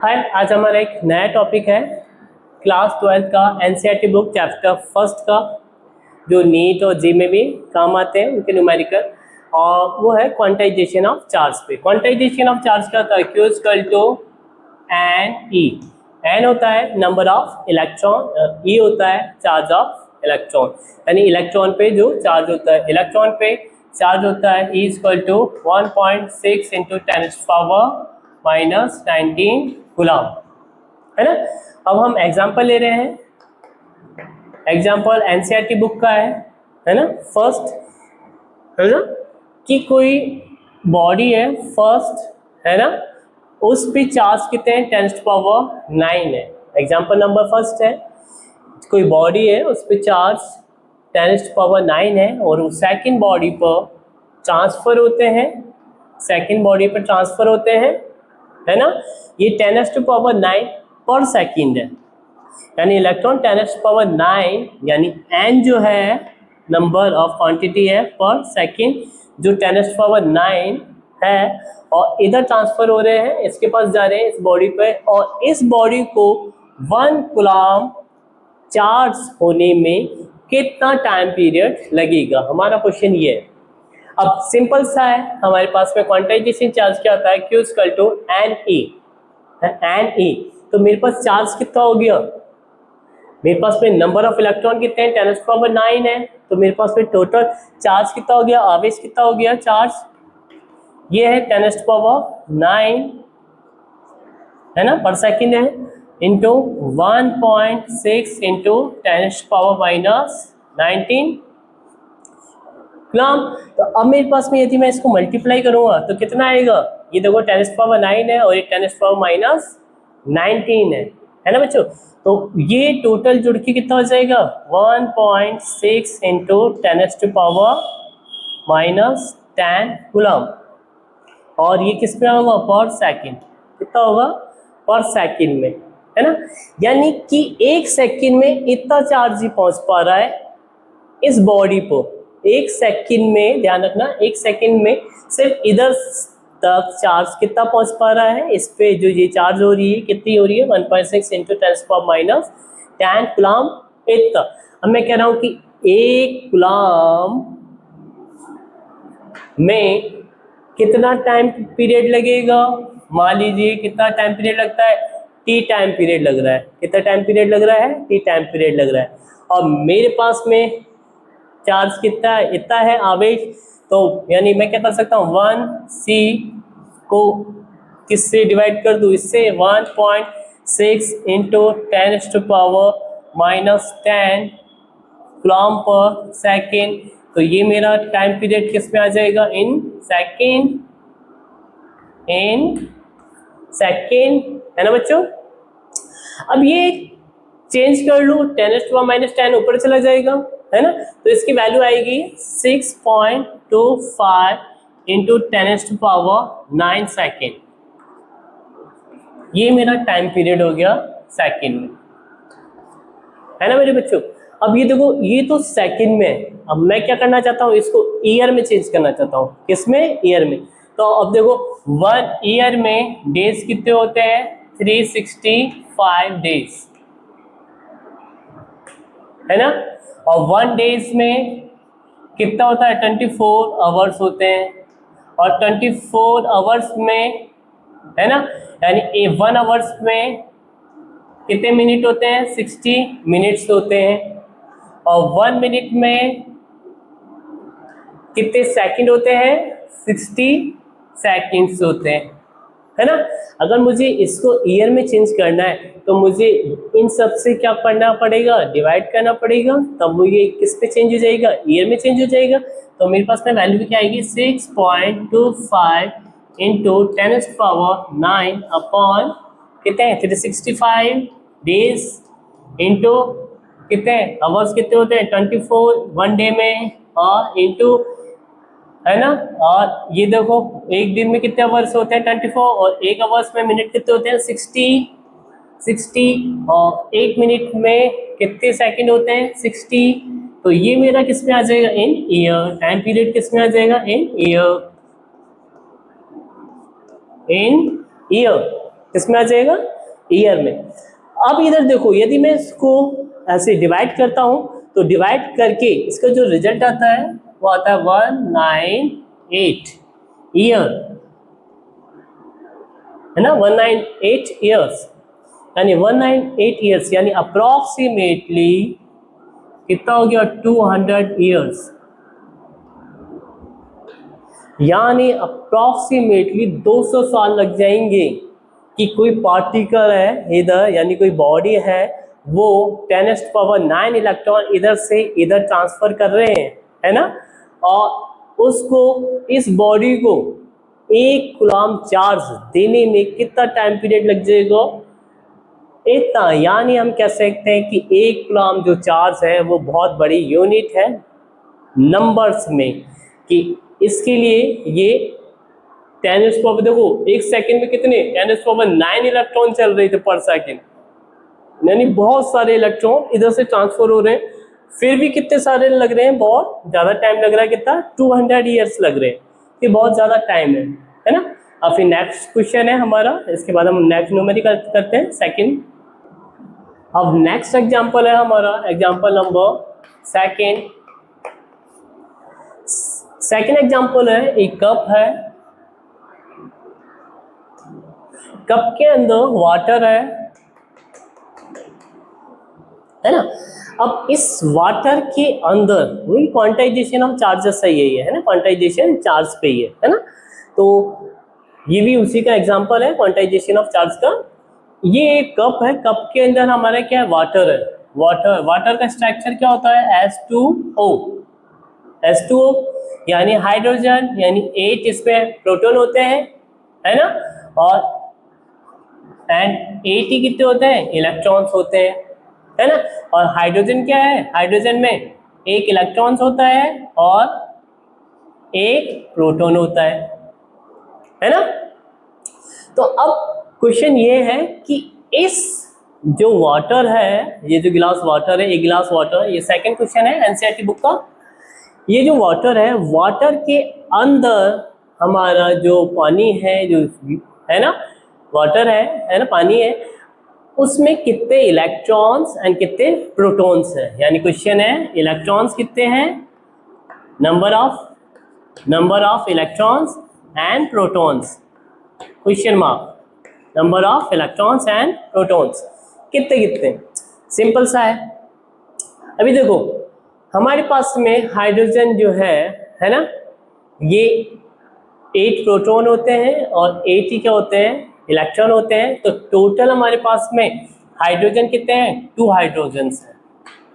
हाय, आज हमारा एक नया टॉपिक है क्लास 12 का एनसीईआरटी बुक चैप्टर फर्स्ट का, जो नीट और जी में भी काम आते हैं उनके न्यूमेरिकल, और वो है क्वांटाइजेशन ऑफ चार्ज पे। क्वांटाइजेशन ऑफ चार्ज का होता है Q equal to N E. N होता है नंबर ऑफ इलेक्ट्रॉन, ई होता है चार्ज ऑफ इलेक्ट्रॉन, यानी इलेक्ट्रॉन पे जो चार्ज होता है, इलेक्ट्रॉन पे चार्ज होता है ई इक्वल टू 1.6 इंटू 10⁻⁻19 गुलाम, है ना। अब हम एग्जांपल ले रहे हैं। एग्जांपल एनसीईआरटी बुक का है ना। फर्स्ट है ना कि कोई बॉडी है फर्स्ट, है ना, उस पे चार्ज कितने हैं 10⁻⁹ है। एग्जांपल नंबर फर्स्ट है, कोई बॉडी है उस पे चार्ज 10⁻⁹ है और सेकंड बॉडी पर ट्रांसफर होते हैं, सेकंड बॉडी पर ट्रांसफर होते हैं, है ना। ये 10⁻⁹ पर सेकंड है, यानी इलेक्ट्रॉन 10⁻⁹, यानी n जो है नंबर ऑफ क्वांटिटी है पर सेकंड, जो 10⁻⁹ है, और इधर ट्रांसफर हो रहे हैं, इसके पास जा रहे हैं इस बॉडी पे, और इस बॉडी को 1 कूलम चार्ज होने में कितना टाइम पीरियड लगेगा, हमारा क्वेश्चन ये है। अब सिंपल सा है, हमारे पास में क्वांटाइजेशन चार्ज क्या होता है Q equal to N E, N E. तो मेरे पास चार्ज कितना हो गया, मेरे पास में नंबर ऑफ इलेक्ट्रॉन कितने हैं 10⁻⁹ है, तो मेरे पास में टोटल चार्ज कितना हो गया, आवेश कितना हो गया, चार्ज ये है 10⁻⁹, है ना, पर सेकंड है, इंटू 1.6 इंटू 10⁻⁻19 कूलम। तो अब मेरे पास में यदि मैं इसको मल्टीप्लाई करूंगा तो कितना आएगा, ये देखो 10⁻⁹ है और ये 10⁻⁻19 है ना बच्चों। तो ये टोटल जुड़ के कितना हो जाएगा 1.6 इंटू 10⁻⁻10 कूलम, और ये किस में होगा पर सेकंड, कितना होगा पर सेकंड में, है ना। यानी कि एक सेकंड में इतना चार्ज ही पहुंच पा रहा है इस बॉडी को, एक सेकंड में, ध्यान रखना, एक सेकंड में सिर्फ इधर तक चार्ज कितना पहुंच पा रहा है, इस पे जो ये चार्ज हो रही है कितनी हो रही है 1.6 इंटू 10⁻⁻10 कूलम इतना। अब मैं कह रहा हूं कि एक कूलम में कितना टाइम पीरियड लगेगा, मान लीजिए कितना टाइम पीरियड लगता है, टी टाइम पीरियड लग रहा है, कितना टाइम पीरियड लग रहा है, टी टाइम पीरियड लग रहा है, और मेरे पास में चार्ज कितना है, इतना है आवेश, तो यानी मैं क्या कर सकता हूँ 1c को किससे डिवाइड कर दूँ, इससे 1.6 इंटू 10⁻⁻10 कूलम पर सेकेंड। तो ये मेरा टाइम पीरियड किस में आ जाएगा, इन सेकेंड, है ना बच्चों। अब ये चेंज कर लूँ 10⁻⁻10 ऊपर चला जाएगा, है ना, तो इसकी वैल्यू आएगी 6.25 इंटू 10⁻⁹ सेकेंड। ये मेरा टाइम पीरियड हो गया सेकेंड में, है ना मेरे बच्चों। अब ये देखो, ये तो सेकेंड में है, अब मैं क्या करना चाहता हूँ, इसको ईयर में चेंज करना चाहता हूँ, किसमें, ईयर में। तो अब देखो 1 ईयर में डेज कितने होते हैं 365 डेज, है ना, और 1 डेज में कितना होता है 24 आवर्स होते हैं, और 24 आवर्स में, है ना, यानी 1 आवर्स में कितने मिनट होते हैं 60 मिनट्स होते हैं, और 1 मिनट में कितने सेकंड होते हैं 60 सेकंड्स होते हैं, है ना। अगर मुझे इसको ईयर में चेंज करना है तो मुझे इन सब से क्या करना पड़ेगा, डिवाइड करना पड़ेगा, तब वो ये किस पे चेंज हो जाएगा, ईयर में चेंज हो जाएगा। तो मेरे पास में वैल्यू क्या आएगी 6.25 इंटू 10⁻⁹ अपॉन कितने हैं 365 डेज इंटू कितने आवर्स कितने होते हैं 24 1 डे में, और इंटू, है ना, और ये देखो एक दिन में कितने आवर्स होते हैं 24, और एक आवर्स में मिनट कितने होते हैं 60, और 1 मिनट में कितने सेकंड होते हैं 60। तो ये मेरा किस में आ जाएगा, इन ईयर, टाइम पीरियड किस में आ जाएगा, इन ईयर, किसमें आ जाएगा, ईयर में। अब इधर देखो, यदि मैं इसको ऐसे डिवाइड करता हूं तो डिवाइड करके इसका जो रिजल्ट आता है वो आता है 198 ईयर, है ना, 198 ईयर्स, यानी 198 ईयर्स यानी अप्रोक्सीमेटली कितना हो गया, 200 ईयर्स, यानी अप्रोक्सीमेटली 200 साल लग जाएंगे कि कोई पार्टिकल है इधर, यानी कोई बॉडी है, वो 10⁻⁹ इलेक्ट्रॉन इधर से इधर ट्रांसफर कर रहे हैं, है ना, और उसको, इस बॉडी को 1 कूलम चार्ज देने में कितना टाइम पीरियड लग जाएगा, इतना। यानी हम कह सकते हैं कि 1 कूलम जो चार्ज है वो बहुत बड़ी यूनिट है नंबर्स में, कि इसके लिए ये 10⁻, देखो 1 सेकंड में कितने 10⁻⁹ इलेक्ट्रॉन चल रहे थे पर सेकंड, यानी बहुत सारे इलेक्ट्रॉन इधर से ट्रांसफर हो रहे हैं, फिर भी कितने सारे लग रहे हैं, बहुत ज़्यादा टाइम लग रहा है, कितना 200 ईयर्स लग रहे हैं, ये बहुत ज़्यादा टाइम है ना। अब फिर नेक्स्ट क्वेश्चन है हमारा, इसके बाद हम नेक्स्ट न्यूमेरिकल करते हैं सेकंड। अब नेक्स्ट एग्जांपल है हमारा, एग्जांपल नंबर सेकंड एग्जांपल है, एक कप है, कप के अंदर वाटर है ना। अब इस वाटर के अंदर वही क्वांटाइजेशन ऑफ चार्जेस है, यही है ना, क्वांटाइजेशन चार्ज पे ही है ना। तो ये भी उसी का एग्जांपल है क्वांटाइजेशन ऑफ चार्ज का। ये एक कप है, कप के अंदर हमारा क्या है, वाटर है, वाटर का स्ट्रक्चर क्या होता है, H2O, यानी हाइड्रोजन, यानी 8 इसमें प्रोटॉन होते हैं, है ना, और एंड 8 ही कितने होते हैं, इलेक्ट्रॉन्स होते हैं, है ना। और हाइड्रोजन क्या है, हाइड्रोजन में 1 इलेक्ट्रॉन्स होता है और 1 प्रोटॉन होता है ना। तो अब क्वेश्चन ये है कि इस जो वाटर है, ये जो गिलास वाटर है, एक गिलास वाटर, ये सेकंड क्वेश्चन है एनसीईआरटी बुक का। ये जो वाटर है, वाटर के अंदर हमारा जो पानी है, जो है ना, वाटर है ना, पानी है, उसमें कितने इलेक्ट्रॉन्स एंड कितने प्रोटॉन्स है, यानी क्वेश्चन है इलेक्ट्रॉन्स कितने हैं, number of electrons and protons, question mark, number of electrons and protons कितने। सिंपल सा है। अभी देखो हमारे पास में हाइड्रोजन जो है ना, ये 8 प्रोटॉन होते हैं और 8 ही क्या होते हैं, इलेक्ट्रॉन होते हैं। तो टोटल हमारे पास में हाइड्रोजन कितने हैं, 2 हाइड्रोजन्स हैं,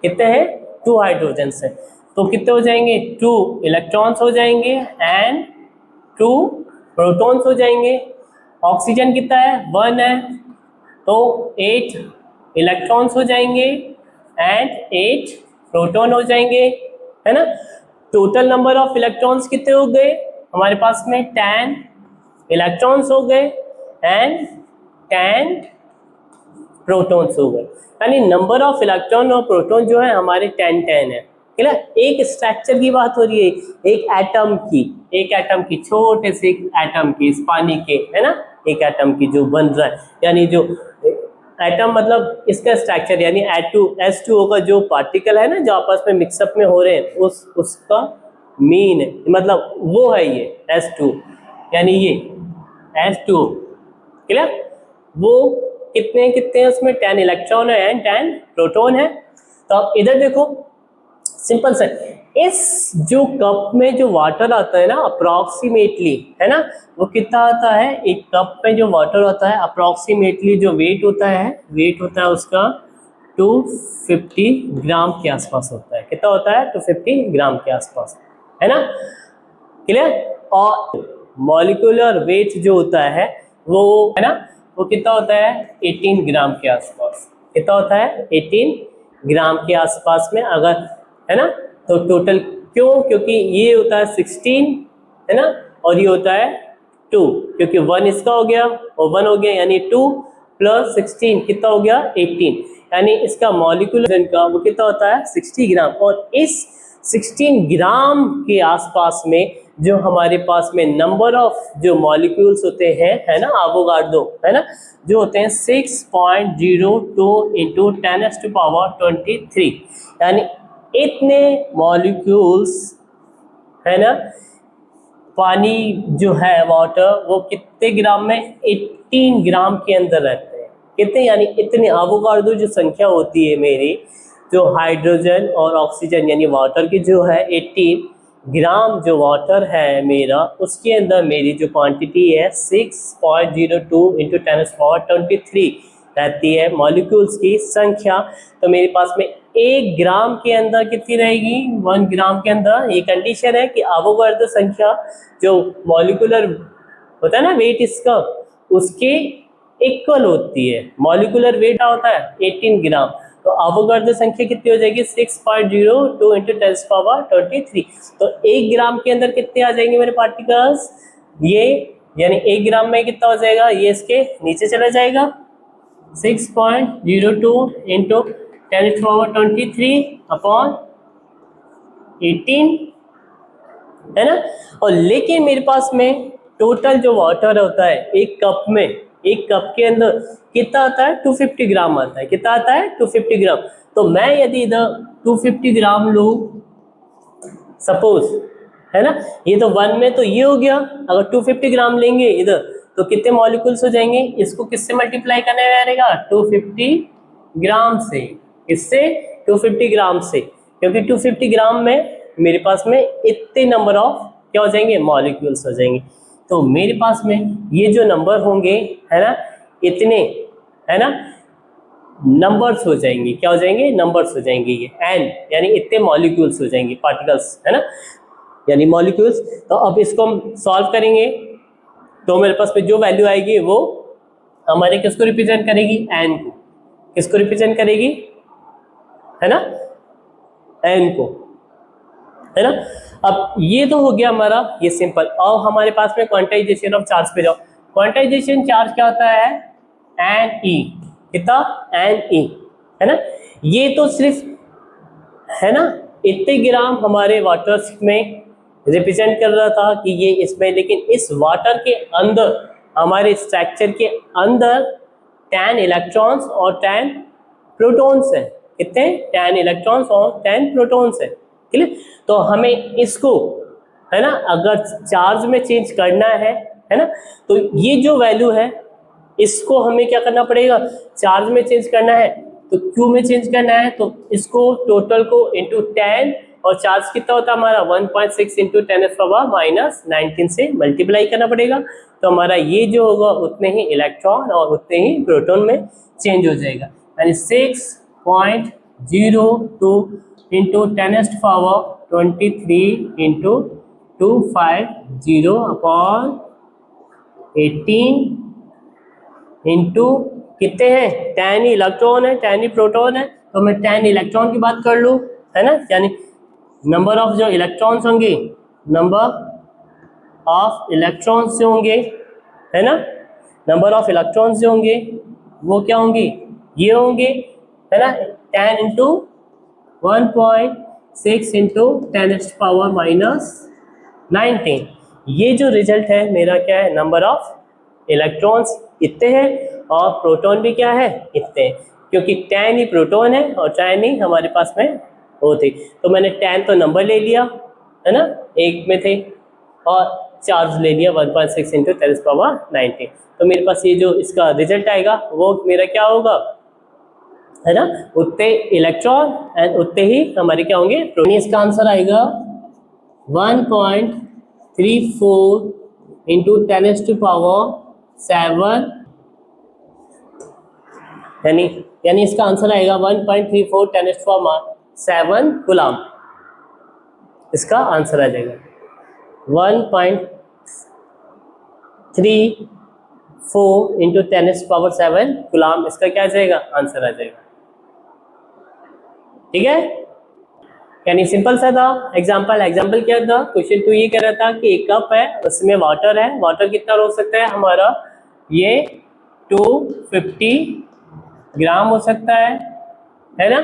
कितने हैं, 2 हाइड्रोजन्स हैं। तो कितने हो जाएंगे, 2 इलेक्ट्रॉन्स हो जाएंगे एंड 2 प्रोटॉन्स हो जाएंगे। ऑक्सीजन कितना है, 1 है, तो 8 इलेक्ट्रॉन्स हो जाएंगे एंड 8 प्रोटॉन हो जाएंगे, है ना। टोटल नंबर ऑफ इलेक्ट्रॉन्स कितने हो गए हमारे पास में, 10 इलेक्ट्रॉन्स हो गए एंड 10 प्रोटॉन्स हो गए, यानी नंबर ऑफ इलेक्ट्रॉन और प्रोटॉन जो है हमारे 10 है। एक स्ट्रक्चर की बात हो रही है, एक एटम की छोटे से एक एटम की, इस पानी के, है ना, एक एटम की जो बन रहा है, यानी जो एटम मतलब इसका स्ट्रक्चर, यानी H2O का जो पार्टिकल है ना, जो आपस में मिक्सअप में हो रहे हैं, उसका मीन है, मतलब वो है ये H2, यानी ये H2O, क्लियर। वो कितने हैं उसमें, 10 इलेक्ट्रॉन है एंड 10 प्रोटॉन है। तो अब इधर देखो, सिंपल सा, इस जो कप में जो वाटर आता है ना, अप्रोक्सीमेटली, है ना, वो कितना आता है, एक कप में जो वाटर आता है अप्रोक्सीमेटली जो वेट होता है उसका 250 ग्राम के आसपास होता है। कितना होता है, 250 ग्राम के आसपास, है ना, क्लियर। और मॉलिक्यूलर वेट जो होता है वो, है ना, वो कितना होता है, 18 ग्राम के आसपास। कितना होता है, 18 ग्राम के आसपास में, अगर, है ना। तो टोटल क्योंकि ये होता है 16, है ना, और ये होता है 2, क्योंकि 1 इसका हो गया और 1 हो गया, यानी 2 + 16 कितना हो गया, 18, यानी इसका मॉलिक्यूलर का वो कितना होता है, 60 ग्राम। और इस 16 ग्राम के आसपास में जो हमारे पास में नंबर ऑफ जो मॉलिक्यूल्स होते हैं, है ना, एवोगाड्रो, है ना, जो होते हैं 6.02 इंटू 10⁻23, यानी इतने मॉलिक्यूल्स, है ना, पानी जो है वाटर, वो कितने ग्राम में, 18 ग्राम के अंदर रहते हैं। कितने, यानी इतने एवोगाड्रो जो संख्या होती है मेरी, जो हाइड्रोजन और ऑक्सीजन यानी वाटर की जो है 18 ग्राम जो वाटर है मेरा, उसके अंदर मेरी जो क्वांटिटी है 6.02 इंटू 10⁻23 रहती है मॉलिक्यूल्स की संख्या। तो मेरे पास में 1 ग्राम के अंदर कितनी रहेगी, 1 ग्राम के अंदर, ये कंडीशन है कि एवोगाड्रो संख्या जो मॉलिक्यूलर होता है ना वेट इसका, उसके इक्वल होती है। मॉलिक्यूलर वेट क्या होता है 18 ग्राम, तो एवोगाड्रो संख्या कितनी हो जाएगी 6.02 इंटू 10⁻23। तो 1 ग्राम के अंदर कितने आ जाएंगे मेरे पार्टिकल्स, ये, यानी 1 ग्राम में कितना हो जाएगा, ये इसके नीचे चला जाएगा 6.02 इंटू 10⁻23 अपॉन 18, है ना। और लेकिन मेरे पास में टोटल जो वाटर होता है एक कप में, एक कप के अंदर कितना आता है 250 ग्राम आता है। कितना आता है 250 ग्राम। तो मैं यदि इधर 250 ग्राम लूँ सपोज, है ना, ये तो 1 में तो ये हो गया, अगर 250 ग्राम लेंगे इधर तो कितने मॉलिक्यूल्स हो जाएंगे, इसको किससे मल्टीप्लाई करना रहेगा 250 ग्राम से, इससे 250 ग्राम से, क्योंकि 250 ग्राम में मेरे पास में इतने नंबर ऑफ क्या हो जाएंगे मॉलिक्यूल्स हो जाएंगे। तो मेरे पास में ये जो नंबर होंगे, है ना, इतने, है ना, नंबर्स हो जाएंगे, क्या हो जाएंगे नंबर्स हो जाएंगे, ये n यानी इतने मॉलिक्यूल्स हो जाएंगे, पार्टिकल्स, है ना, यानी मॉलिक्यूल्स। तो अब इसको हम सॉल्व करेंगे तो मेरे पास में जो वैल्यू आएगी वो हमारे किसको रिप्रेजेंट करेगी, n को। किसको रिप्रेजेंट करेगी, है ना, n को, है ना। अब ये तो हो गया हमारा ये सिंपल। और हमारे पास में क्वांटाइजेशन ऑफ चार्ज पे जाओ। क्वांटाइजेशन चार्ज क्या होता है Ne, कितना Ne, है ना। ये तो सिर्फ, है ना, इतने ग्राम हमारे वाटर में रिप्रेजेंट कर रहा था कि ये इसमें, लेकिन इस वाटर के अंदर, हमारे स्ट्रक्चर के अंदर 10 इलेक्ट्रॉन्स और 10 प्रोटॉन्स हैं। कितने, 10 इलेक्ट्रॉन्स और 10 प्रोटॉन्स हैं। क्लियर। तो हमें इसको, है ना, अगर चार्ज में चेंज करना है ना, तो ये जो वैल्यू है इसको हमें क्या करना पड़ेगा, चार्ज में चेंज करना है तो क्यू में चेंज करना है, तो इसको टोटल को इंटू 10, और चार्ज कितना होता है हमारा 1.6 इंटू 10⁻⁻19 से मल्टीप्लाई करना पड़ेगा। तो हमारा ये जो होगा उतने ही इलेक्ट्रॉन और उतने ही प्रोटॉन में चेंज हो जाएगा, यानी 6.02 इंटू 10⁻23 इंटू 250 अपॉन 18 इंटू कितने हैं 10 ही इलेक्ट्रॉन है, 10 ही प्रोटॉन है, तो मैं 10 इलेक्ट्रॉन की बात कर लूँ, है ना, यानी नंबर ऑफ जो इलेक्ट्रॉन्स होंगे, नंबर ऑफ इलेक्ट्रॉन्स जो होंगे, है ना, नंबर ऑफ इलेक्ट्रॉन्स जो होंगे वो क्या होंगे, ये होंगे, है ना, 10 इंटू 1.6 इंटू 10⁻⁻19। ये जो रिजल्ट है मेरा क्या है, नंबर ऑफ इलेक्ट्रॉन्स इतने हैं और प्रोटॉन भी क्या है इतने हैं, क्योंकि 10 ही प्रोटॉन है और 10 ही हमारे पास में वो थे। तो मैंने 10 तो नंबर ले लिया, है ना, एक में थे, और चार्ज ले लिया 1.6 इंटू 10⁻19। तो मेरे पास ये जो इसका रिजल्ट आएगा वो मेरा क्या होगा, है ना, उतने इलेक्ट्रॉन एंड उतने ही हमारे क्या होंगे प्रोटॉन। इसका आंसर आएगा 1.34 इंटू 10⁻7, यानी इसका आंसर आएगा 1.34 10⁻7 कूलम। इसका आंसर आ जाएगा 1.34 इंटू 10⁻7 कूलम। इसका क्या आ जाएगा, आंसर आ जाएगा। ठीक है, यानी सिंपल सा था एग्जाम्पल क्या था, क्वेश्चन 2 ये कह रहा था कि एक कप है उसमें वाटर है, वाटर कितना हो सकता है हमारा, ये 250 ग्राम हो सकता है ना।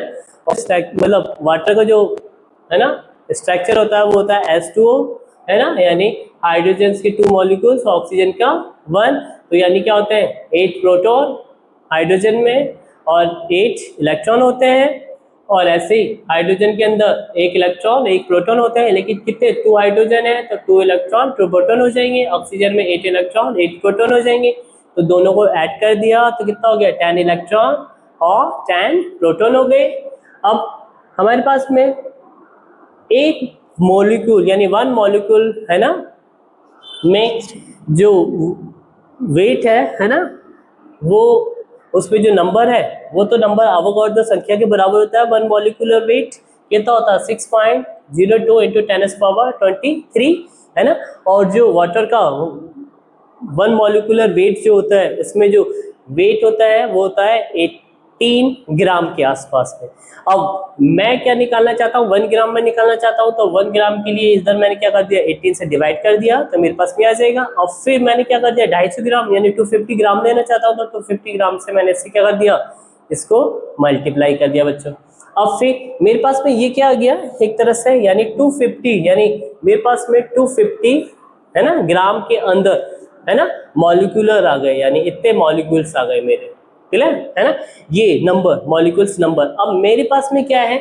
और मतलब वाटर का जो है ना स्ट्रक्चर होता है वो होता है H2O, है ना, यानी हाइड्रोजन के 2 मॉलिक्यूल्स, ऑक्सीजन का 1, तो यानी क्या होते हैं 8 प्रोटॉन हाइड्रोजन में और 8 इलेक्ट्रॉन होते हैं। और ऐसे ही हाइड्रोजन के अंदर 1 इलेक्ट्रॉन 1 प्रोटॉन होते हैं, लेकिन कितने 2 हाइड्रोजन है तो 2 इलेक्ट्रॉन 2 प्रोटॉन हो जाएंगे। ऑक्सीजन में 8 इलेक्ट्रॉन 8 प्रोटॉन हो जाएंगे, तो दोनों को ऐड कर दिया तो कितना हो गया 10 इलेक्ट्रॉन और 10 प्रोटॉन हो गए। अब हमारे पास में एक मॉलिक्यूल यानी 1 मॉलिक्यूल है ना में जो वेट है ना, वो उसमें जो नंबर है वो तो नंबर अवोगाड्रो संख्या के बराबर होता है। 1 मॉलिक्यूलर वेट कितना होता है 6.02 इंटू 10⁻23 है ना। और जो वाटर का 1 मॉलिक्यूलर वेट जो होता है, इसमें जो वेट होता है वो होता है 18 ग्राम के आसपास में। अब मैं क्या निकालना चाहता हूँ 1 ग्राम में निकालना चाहता हूँ, तो 1 ग्राम के लिए इधर मैंने क्या कर दिया 18 से डिवाइड कर दिया तो मेरे पास में आ जाएगा। और फिर मैंने क्या कर दिया 250 ग्राम यानी 250 ग्राम लेना चाहता हूँ, तो 250 ग्राम से मैंने इससे क्या कर दिया इसको मल्टीप्लाई कर दिया बच्चों। अब फिर मेरे पास में ये क्या आ गया एक तरह से यानी 250 यानी मेरे पास में 250 है ना ग्राम के अंदर है ना मॉलिक्यूलर आ गए, यानी इतने मॉलिक्यूल्स आ गए मेरे, क्लियर है ना। ये नंबर मॉलिक्यूल्स नंबर। अब मेरे पास में क्या है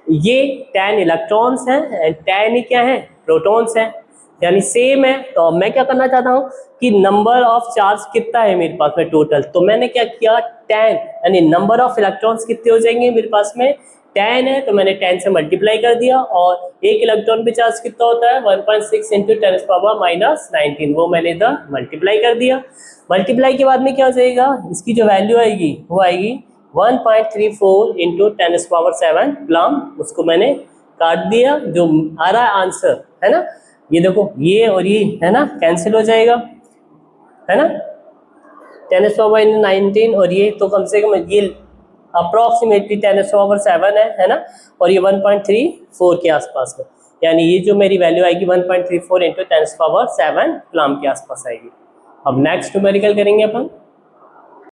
ये 10 इलेक्ट्रॉन्स हैं एंड 10 ही क्या है प्रोटॉन्स हैं, यानी सेम है। तो मैं क्या करना चाहता हूँ कि नंबर ऑफ चार्ज कितना है मेरे पास में टोटल, तो मैंने क्या किया 10 यानी नंबर ऑफ इलेक्ट्रॉन्स कितने हो जाएंगे मेरे पास में 10 है, तो मैंने 10 से मल्टीप्लाई कर दिया। और एक इलेक्ट्रॉन पे चार्ज कितना होता है 1.6 इंटू 10⁻−19, वो मैंने इधर मल्टीप्लाई कर दिया। मल्टीप्लाई के बाद में क्या हो जाएगा इसकी जो वैल्यू आएगी वो आएगी 1.34 इंटू 10⁻7 कूलम। उसको मैंने काट दिया, जो आ रहा है आंसर है ना ये देखो ये और ये है ना कैंसिल हो जाएगा है ना 10⁻19 और ये तो कम से कम ये अप्रोक्सीमेटली 10⁻7 है ना, और ये 1.34 के आसपास में, यानी ये जो मेरी वैल्यू आएगी 1.34 इंटू 10⁻7 कूलम के आसपास आएगी। अब नेक्स्ट न्यूमेरिकल करेंगे अपन।